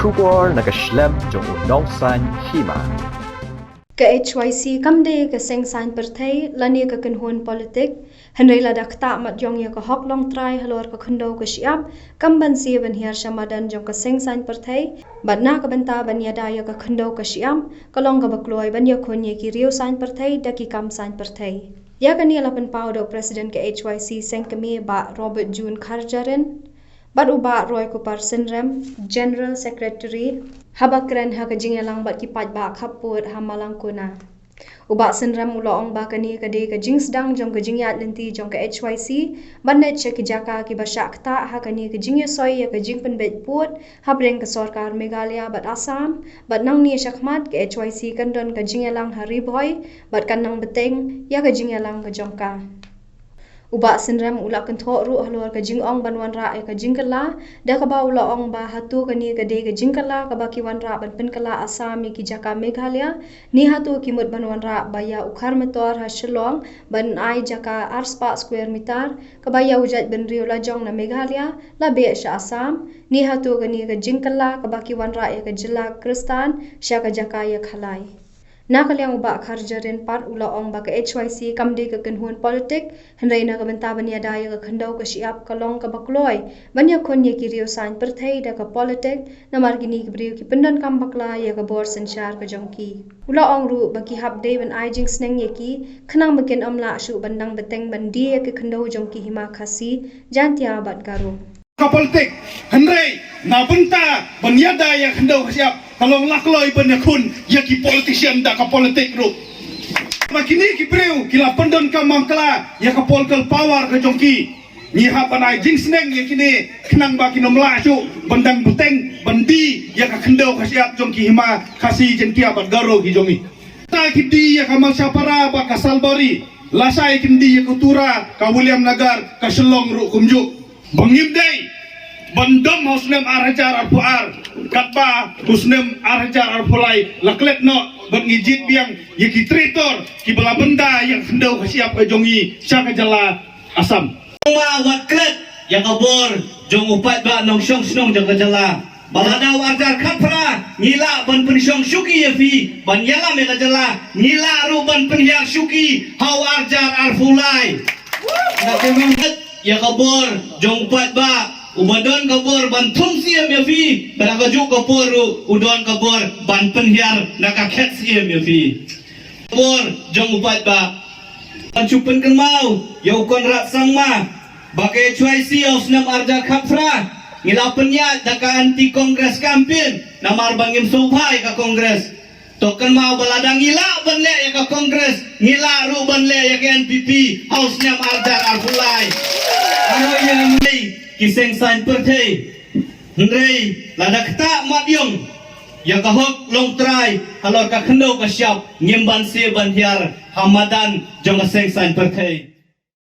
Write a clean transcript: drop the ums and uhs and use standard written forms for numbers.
Shubor nakaslem jong unongsan hima. Ke HYC kamde ke sengsan partai lani ke kenhun politik Henry ladak tak mat jong ya ke hok long try halor ke khendo ke siap kamban si ban hiar samadan jong ke sengsan partai badna ke benta ban yada ya ke khendo ke siam kalong ke bakloi ban ya khonye ki rio san partai daki kam san partai ya kani alapan pau do presiden ke HYC sengkemi ba Robert June Kharjaren Bat uba Roy Kupar Sinrem, General Secretary, habakren ha kajingalang bat kipat ba khaput hamalang kuna. Uba Sinrem uloong ba kani kade kajing sedang jong kajingyat lenti jong ke HYC, bandet che kijaka ki basyak ta ha kani kajingya soy ya kajing penbet put, habreng ke Sarkar Meghalaya bat Assam, bat nang ni syakmat ke HYC kandon kajingalang hari boy, bat kanang beteng ya kajingalang kajongka. Uba Sinrem ula kentok ru halor ke jingong banwan ra ke jingkala da ka ba ula ong ba hatu kani ke de ke jingkala ka ba kiwan ra ban penkala Assam ki jaka Meghalaya ni hatu kimut banwan ra baya ukhar motor ha Shillong ban ai jaka arspa square meter ka baya ujat ben rio la jong na Meghalaya la be sha Assam ni hatu kani ke jingkala ka ba kiwan ra ke jila Kristan sha ka jaka ya khalai Nakaliang uba Kharjaren part ula ong ba ke HYC kamde ke kenhuan politik henrai na kabenta bania daya ke khendau ke siap kalong ke bakloi banya khonye ki rio san perthai da ke politik na margini ke brio ki pendan kam bakla ya ke bor sanchar ke jongki ula ong ru baki hab day ban ai jing sneng ye ki khnang makin amla shu bandang beteng bandi ya ke khendau jongki hima khasi jantia bat garo politik henrai na benta banyada ya khendau siap kalau lakloi benda kun ya ki politician da ka politik ru makini ki breu ki la pendon ka mangkla ya ka political power ka jongki ni ha banai jing sneng ya kini kenang ba ki nomla chu bandang buteng bandi ya ka khendau ka siap jongki hima khasi jentia bat garo ki jongi ta ki di ya ka malsapara ba ka salbari lasai kindi ya kutura ka William Nagar ka Shillong ru kumju bangimdai bandom husnem arhajar arpuar katba husnem arhajar arpulai laklet no bangijit biang yaki traitor ki bala benda yang hendau siap ke jongi syaka jala Asam ma waklet yang kabor jong upat ba nong syong snong jong jala balada warjar khapra ngila ban pensyong syuki yafi ban yala me jala ngila ru ban penhyar syuki hawarjar arfulai nak kemangat yang kabor jong upat ba Ubadon kabor ban thum siam ya fi baragaju kabor udon kabor ban penhyar nakakhet siam ya fi kabor jong upat ba pancupen kan mau ya ukon rat sangma bagai HYC osnam arja khapra ngilapenya daka anti kongres kampen namar bangim sobhai ka kongres token mau baladang ngila banle ya ka kongres ngila ru banle ya ka NPP osnam arja arfulai ano yang mulai kiseng san perthai hendrai ladak tak mat yong ya kahok long try halor ka khendau ka siap ngimban se ban hiar hamadan jong seng san perthai